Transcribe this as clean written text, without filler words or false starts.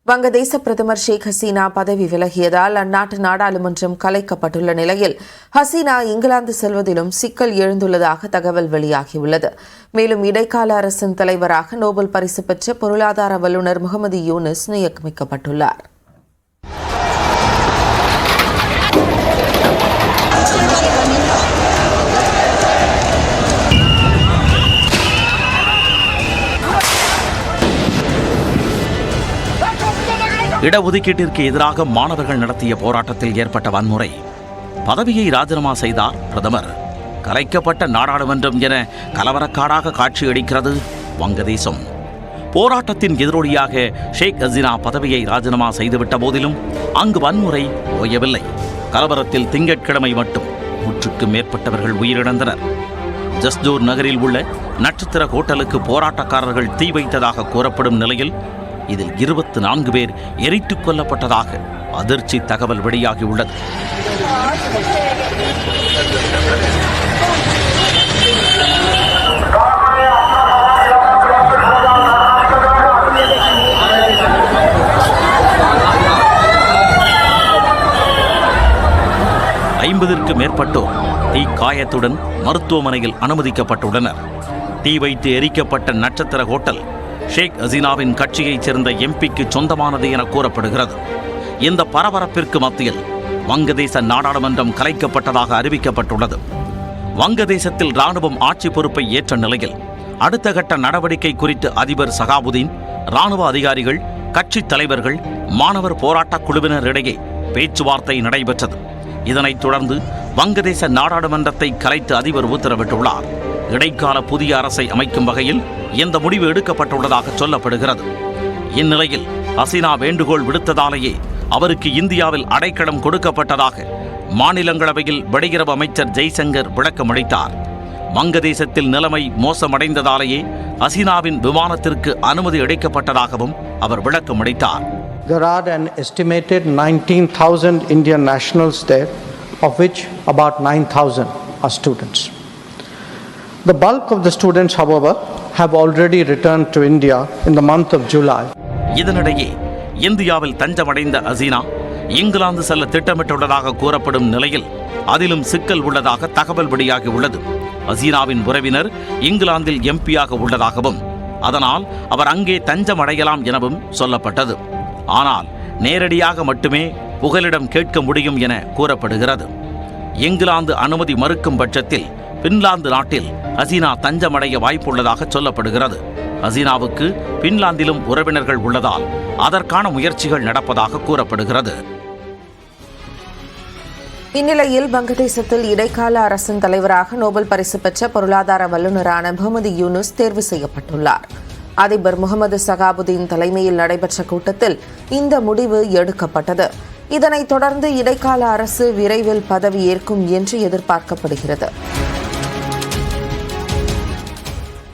வங்கதேச பிரதமர் ஷேக் ஹசீனா பதவி விலகியதால் அந்நாட்டு நாடாளுமன்றம் கலைக்கப்பட்டுள்ள நிலையில் ஹசீனா இங்கிலாந்து செல்வதிலும் சிக்கல் எழுந்துள்ளதாக தகவல் வெளியாகியுள்ளது. மேலும் இடைக்கால அரசின் தலைவராக நோபல் பரிசு பெற்ற பொருளாதார வல்லுநர் முகமது யூனுஸ் நியமிக்கப்பட்டுள்ளார். இடஒதுக்கீட்டிற்கு எதிராக மாணவர்கள் நடத்திய போராட்டத்தில் ஏற்பட்ட வன்முறை. பதவியை ராஜினாமா செய்தார் பிரதமர். கலைக்கப்பட்ட நாடாளுமன்றம் என கலவரக்காடாக காட்சியளிக்கிறது வங்கதேசம். போராட்டத்தின் எதிரொலியாக ஷேக் ஹசீனா பதவியை ராஜினாமா செய்துவிட்ட போதிலும் அங்கு வன்முறை ஓயவில்லை. கலவரத்தில் திங்கட்கிழமை மட்டும் 100க்கும் மேற்பட்டவர்கள் உயிரிழந்தனர். ஜஸ்தூர் நகரில் உள்ள நட்சத்திர ஹோட்டலுக்கு போராட்டக்காரர்கள் தீ வைத்ததாக கூறப்படும் நிலையில் இதில் 24 பேர் எரித்துக் கொல்லப்பட்டதாக அதிர்ச்சி தகவல் வெளியாகியுள்ளது. ஐம்பதிற்கும் மேற்பட்டோர் தீக்காயத்துடன் மருத்துவமனையில் அனுமதிக்கப்பட்டுள்ளனர். தீ வைத்து எரிக்கப்பட்ட நட்சத்திர ஹோட்டல் ஷேக் ஹசீனாவின் கட்சியைச் சேர்ந்த எம்பிக்கு சொந்தமானது என கூறப்படுகிறது. இந்த பரபரப்பிற்கு மத்தியில் வங்கதேச நாடாளுமன்றம் கலைக்கப்பட்டதாக அறிவிக்கப்பட்டுள்ளது. வங்கதேசத்தில் ராணுவம் ஆட்சி பொறுப்பை ஏற்ற நிலையில் அடுத்த கட்ட நடவடிக்கை குறித்து அதிபர் சகாபுதீன், ராணுவ அதிகாரிகள், கட்சித் தலைவர்கள், மாணவர் போராட்டக் குழுவினரிடையே பேச்சுவார்த்தை நடைபெற்றது. இதனைத் தொடர்ந்து வங்கதேச நாடாளுமன்றத்தை கலைத்து அதிபர் உத்தரவிட்டுள்ளார். இடைக்கால புதிய அரசை அமைக்கும் வகையில் இந்த முடிவு எடுக்கப்பட்டுள்ளதாக சொல்லப்படுகிறது. இந்நிலையில் ஹசீனா வேண்டுகோள் விடுத்ததாலேயே அவருக்கு இந்தியாவில் அடைக்கலம் கொடுக்கப்பட்டதாக மாநிலங்களவையில் வெளியுறவு அமைச்சர் ஜெய்சங்கர் விளக்கமளித்தார். வங்கதேசத்தில் நிலைமை மோசமடைந்ததாலேயே ஹசீனாவின் விமானத்திற்கு அனுமதி அளிக்கப்பட்டதாகவும் அவர் விளக்கமளித்தார். There are an estimated 19,000 Indian nationals there, of which about 9,000 are students. The bulk of the students, however, have already returned to India in the month of July. இதனிடையே இந்தியாவில் தஞ்சமடைந்த ஹசீனா இங்கிலாந்து செல்ல திட்டமிட்டுள்ளதாக கூறப்படும் நிலையில் அதிலும் சிக்கல் உள்ளதாக தகவல் வெளியாகியுள்ளது. ஹசீனாவின் உறவினர் இங்கிலாந்தில் எம்பியாக உள்ளதாகவும் அதனால் அவர் அங்கே தஞ்சமடையலாம் எனவும் சொல்லப்பட்டது. ஆனால் நேரடியாக மட்டுமே புகலிடம் கேட்க முடியும் என கூறப்படுகிறது. இங்கிலாந்து அனுமதி மறுக்கும் பட்சத்தில் பின்லாந்து நாட்டில் ஹசீனா தஞ்சமடைய வாய்ப்புள்ளதாக சொல்லப்படுகிறது. ஹசீனாவுக்கு பின்லாந்திலும் உறவினர்கள் உள்ளதால் அதற்கான முயற்சிகள் நடப்பதாக கூறப்படுகிறது. இந்நிலையில் வங்கதேசத்தில் இடைக்கால அரசின் தலைவராக நோபல் பரிசு பெற்ற பொருளாதார வல்லுநரான முகமது யூனுஸ் தேர்வு செய்யப்பட்டுள்ளார். அதிபர் முகமது சகாபுதீன் தலைமையில் நடைபெற்ற கூட்டத்தில் இந்த முடிவு எடுக்கப்பட்டது. இதனைத் தொடர்ந்து இடைக்கால அரசு விரைவில் பதவியேற்கும் என்று எதிர்பார்க்கப்படுகிறது.